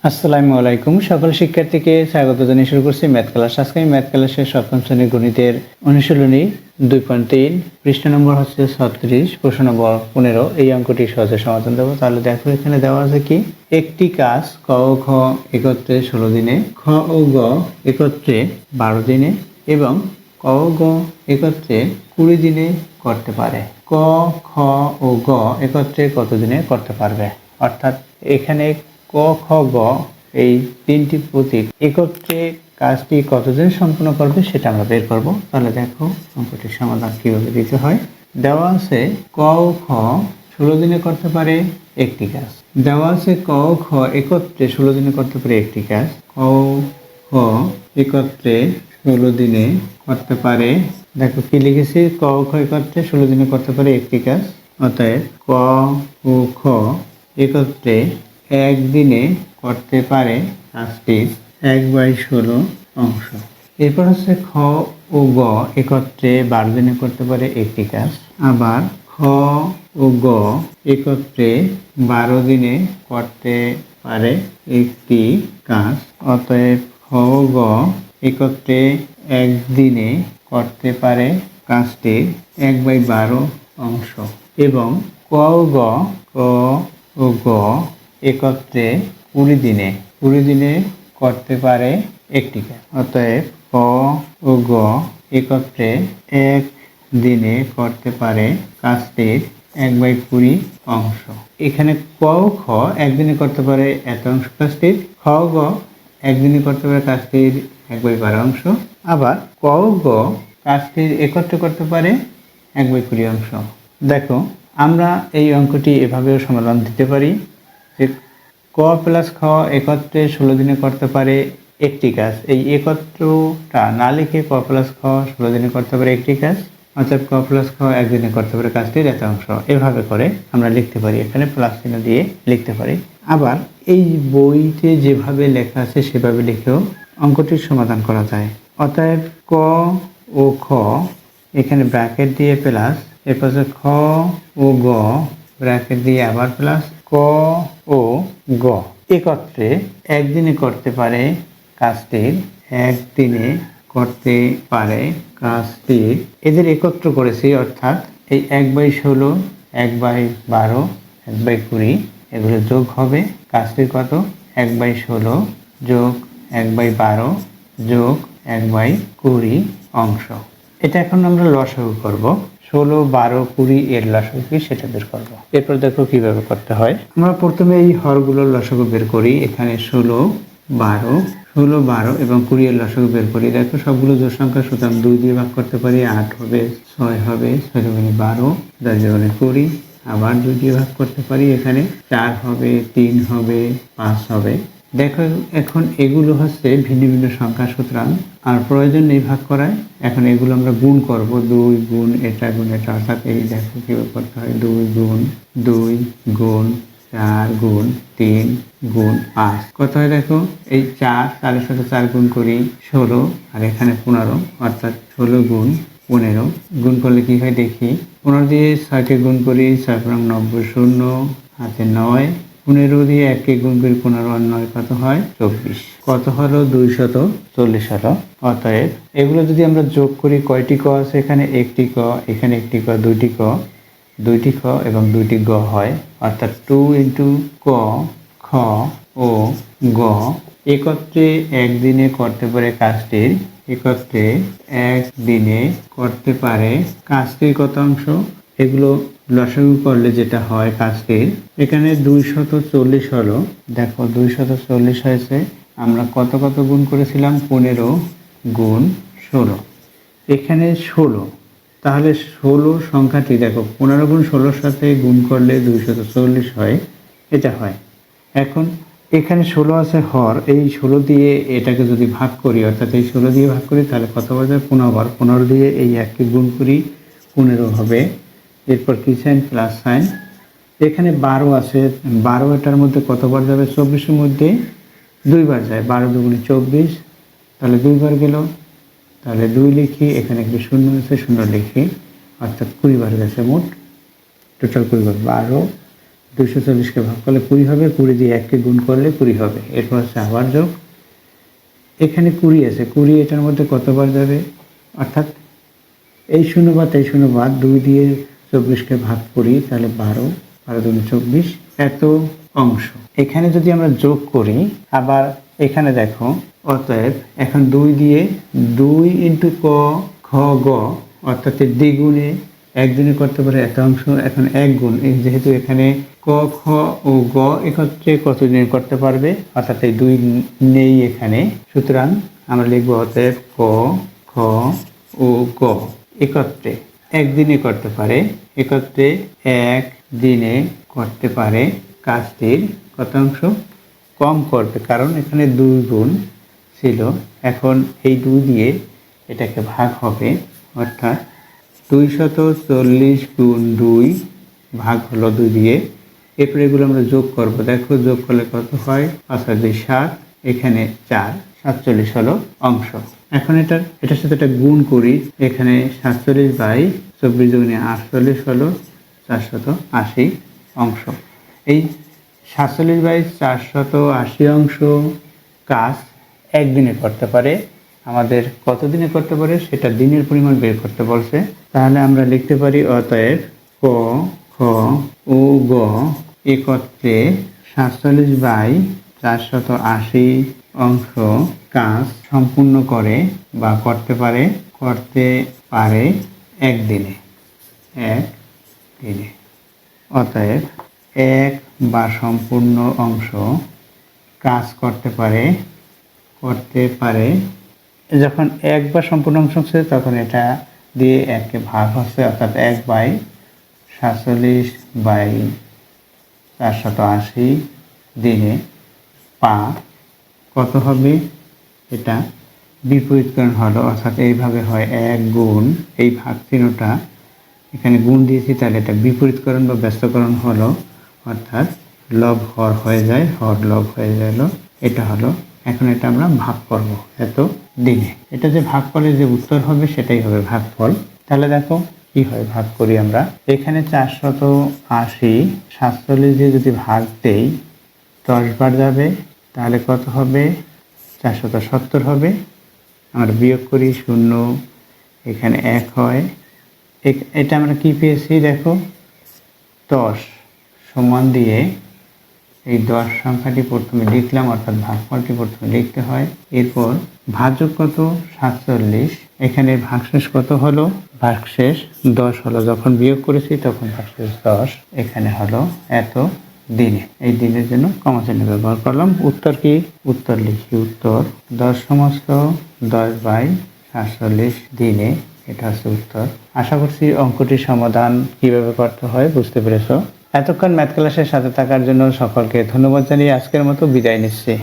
আসসালামু আলাইকুম। সকল শিক্ষার্থীকে স্বাগত জানিয়ে শুরু করছি ম্যাথ ক্লাস। আজকে আমি ম্যাথ ক্লাসের সপ্তম শ্রেণীর গণিতের অনুশীলনী 2.3 পৃষ্ঠা নম্বর হচ্ছে 36, প্রশ্ন নম্বর 15 এই অঙ্কটি সহজে সমাধান দেবো। তাহলে দেখো এখানে দেওয়া আছে কি, একটি কাজ ক ও খ একত্রে 16 দিনে, খ ও গ একত্রে 12 দিনে এবং ক ও গ একত্রে 20 দিনে করতে পারে। ক, খ ও গ একত্রে কত দিনে করতে পারবে? অর্থাৎ এখানে ক, খ, গ এই তিনটি প্রতীক একত্রে কাজটি কতদিন সম্পূর্ণ করবে সেটা আমরা বের করব। তাহলে দেখো অঙ্কটির সমাধান কিভাবে দিতে হয়। দেওয়া আছে ক ও খ 16 দিনে করতে পারে একটি কাজ। দেওয়া আছে ক ও খ একত্রে 16 দিনে করতে পারে একটি কাজ। ক ও খ একত্রে 16 দিনে করতে পারে, দেখো কি লিখেছি, ক ও খ একত্রে 16 দিনে করতে পারে একটি কাজ। অতএব ক ও খ একত্রে একদিনে করতে পারে কাজটির 1/16 অংশ। এরপর হচ্ছে খ ও গ একত্রে 12 দিনে করতে পারে একটি কাজ। আবার খ ও গ একত্রে 12 দিনে করতে পারে একটি কাজ। অতএব খ ও গ একত্রে একদিনে করতে পারে কাজটির 1/12 অংশ এবং ক ও গ একত্রে 20 দিনে করতে পারে একটি কাজ। অতএব ক ও গ একত্রে এক দিনে করতে পারে কাজটির 1/20 অংশ। এখানে ক ও খ একদিনে করতে পারে এত অংশ কাজটির, খ ও গ একদিনে করতে পারে কাজটির 1/12 অংশ। আবার ক ও গ কাজটির একত্রে করতে পারে 1/20 অংশ। দেখো আমরা এই অঙ্কটি এভাবেও সমাধান দিতে পারি যে ক প্লাস খ একত্রে 16 দিনে করতে পারে একটি কাজ। এই একত্রটা না লিখে ক প্লাস খ 16 দিনে করতে পারে একটি কাজ, অর্থাৎ ক প্লাস খ একদিনে করতে পারে কাজটির এত অংশ। এভাবে করে আমরা লিখতে পারি, এখানে প্লাস চিহ্ন দিয়ে লিখতে পারি। আবার এই বইতে যেভাবে লেখা আছে সেভাবে লিখেও অঙ্কটির সমাধান করা যায়। অতএব ক ও খ এখানে ব্র্যাকেট দিয়ে প্লাস, এরপর খ ও গ ব্র্যাকেট দিয়ে আবার প্লাস, ক ও গ একত্রে একদিনে করতে পারে কাজটির, একদিনে করতে পারে কাজটির, এদের একত্র করেছি অর্থাৎ এই 1/16, 1/12, 1/20 এগুলো যোগ হবে, কাজটির কত 1/16 যোগ 1/12 যোগ 1/20 অংশ। এটা এখন আমরা লসাগু করব। 16, 12, 20 এর লসাগু কি সেটা বের করব। এরপর দেখো কিভাবে করতে হয়। আমরা প্রথমে এই হরগুলোর লসাগু বের করি। এখানে 16, 12 এবং 20 এর লসাগু বের করি। দেখো সবগুলো জোড় সংখ্যা, সুতরাং 2 দিয়ে ভাগ করতে পারি, 8 হবে, 6 হবে, 6 দুগুণে 12, 10 দুগুণে 20, আবার 2 দিয়ে ভাগ করতে পারি, এখানে 4 হবে, 3 হবে, 5 হবে। দেখো এখন এগুলো হচ্ছে ভিন্ন ভিন্ন সংখ্যা, সুতরাং আর প্রয়োজন নেই ভাগ করায়। এখন এগুলো আমরা গুণ করব, 2 গুণ এটা গুণ এটা, অর্থাৎ এই দেখো কিভাবে করতে হয়, 2 গুণ 2 গুণ 4 গুণ 3 গুণ 5 কত হয় দেখো, এই 4 সাথে 4 গুণ করি 16 আর এখানে 15, অর্থাৎ 16 গুণ 15 গুণ করলে কি হয় দেখি, 15 দিয়ে 6কে গুণ করি, 6 × 90 শূন্য, হাতে 9, 15 দিয়ে 1কে গুণ করি, 15 আর 9 কত হয় 24, কত হলো 240 হলো। অতএব এগুলো যদি আমরা যোগ করি, কয়টি ক আছে এখানে, একটি ক, এখানে একটি ক, দুইটি ক, দুইটি খ এবং দুইটি গ হয়, অর্থাৎ 2 × ক, খ ও গ একত্রে একদিনে করতে পারে কাজটির, একত্রে একদিনে করতে পারে কাজটির কত অংশ, এগুলো লসাগু করলে যেটা হয় কাজটির, এখানে 240 হলো। দেখো 240 হয়েছে, আমরা কত কত গুণ করেছিলাম, 15 গুণ 16, এখানে 16, তাহলে 16 সংখ্যাটি দেখো 15 গুণ 16 সাথে গুণ করলে 240 হয়, এটা হয়। এখন এখানে 16 আছে হর, এই 16 দিয়ে এটাকে যদি ভাগ করি, অর্থাৎ এই 16 দিয়ে ভাগ করি, তাহলে কত হবে 15, 15 দিয়ে এই 1কে গুণ করি, 15 হবে, এরপর কি সাইন, প্লাস সাইন। এখানে 12 আছে, 12 এটার মধ্যে কতবার যাবে, 24-এর মধ্যে 2 বার যায়, 12 দুগুণে 24, তাহলে 2 বার গেল, তাহলে 2 লিখি, এখানে একটি শূন্য আছে, শূন্য লিখি, অর্থাৎ 20 বার গেছে, মোট টোটাল 20 বার, 12 240কে ভাগ করলে 20 হবে, 20 দিয়ে 1কে গুণ করলে 20 হবে। এরপর হচ্ছে আবার যোগ, এখানে 20 আছে, 20 এটার মধ্যে কতবার যাবে, অর্থাৎ এই শূন্য বাদ এই শূন্য বাদ, 2 দিয়ে 24কে ভাগ করি তাহলে 12, 12 দুগুণে 24, এত অংশ। এখানে যদি আমরা যোগ করি, আবার এখানে দেখো, অতএব এখন 2 দিয়ে 2 ইন্টু ক খ গ, অর্থাৎ দ্বিগুণে একদিনে করতে পারে এত অংশ, এখন 1 গুণ, যেহেতু এখানে ক খ ও গ একত্রে কতদিনে করতে পারবে, অর্থাৎ এই 2 নেই এখানে, সুতরাং আমরা লিখবো অতএব ক খ ও গ একত্রে একদিনে করতে পারে, একত্রে 1 দিনে করতে পারে, কাজটির কত অংশ কম করবে, কারণ এখানে 2 গুণ ছিল, এখন এই 2 দিয়ে এটাকে ভাগ হবে, অর্থাৎ 240 গুণ 2 ভাগ হলো 2 দিয়ে। এরপরে এগুলো আমরা যোগ করব, দেখো যোগ করলে কত হয়, 5 আর 2 7, এখানে 4, 47 হলো অংশ। এখন এটার সাথে একটা গুণ করি, এখানে 47 বাই 24 দুগুণে 48 হলো 480 অংশ। এই 47 বাই 480 অংশ কাজ একদিনে করতে পারে, আমাদের কত দিনে করতে পারে সেটা দিনের পরিমাণ বের করতে বলছে। তাহলে আমরা লিখতে পারি অতএব ক খ ও গ একত্রে 47 বাই 480 অংশ কাজ সম্পূর্ণ করে বা করতে পারে একদিনে, অতএব এক বা সম্পূর্ণ অংশ কাজ করতে পারে, যখন এক বা সম্পূর্ণ অংশ হচ্ছে তখন এটা দিয়ে 1কে ভাগ হচ্ছে, অর্থাৎ 1 বাই 47 বাই 480 দিনে কত হবে, এটা বিপরীতকরণ হলো, অর্থাৎ এইভাবে হয় 1 গুণ এই ভাগ চিহ্নটা এখানে গুণ দিয়েছি, তাহলে এটা বিপরীতকরণ বা ব্যস্তকরণ হলো, অর্থাৎ লব হর হয়ে যায়, হর লব হয়ে গেল, এটা হলো। এখন এটা আমরা ভাগ করব এত দিনে, এটা যে ভাগ করলে যে উত্তর হবে সেটাই হবে ভাগফল। তাহলে দেখো কি হয়, ভাগ করি আমরা, এখানে 480 47 দিয়ে যদি ভাগ দেই 10 বার যাবে, তাহলে কত হবে 470 হবে। আমরা বিয়োগ করি, 0 এখানে 1 হয়, এটা আমরা কি পেয়েছি দেখো, 10 সমান দিয়ে এই 10 সংখ্যাটি প্রথমে লিখলাম, অর্থাৎ ভাগফলটি প্রথমে লিখতে হয়, এরপর ভাজক কত 47, এখানে ভাগশেষ কত হলো, ভাগশেষ 10 হলো, যখন বিয়োগ করেছি তখন ভাগশেষ 10, এখানে হলো এত দিনে। এই দিনের জন্য কমা চিহ্ন ব্যবহার করলাম। উত্তর কি, উত্তর লিখি, উত্তর 10 সমস্ত 10 বাই 47 দিনে, এটা হচ্ছে উত্তর। আশা করছি অঙ্কটির সমাধান কিভাবে করতে হয় বুঝতে পেরেছো। এতক্ষণ ম্যাথ ক্লাসের সাথে থাকার জন্য সকলকে ধন্যবাদ জানিয়ে আজকের মতো বিদায় নিচ্ছি।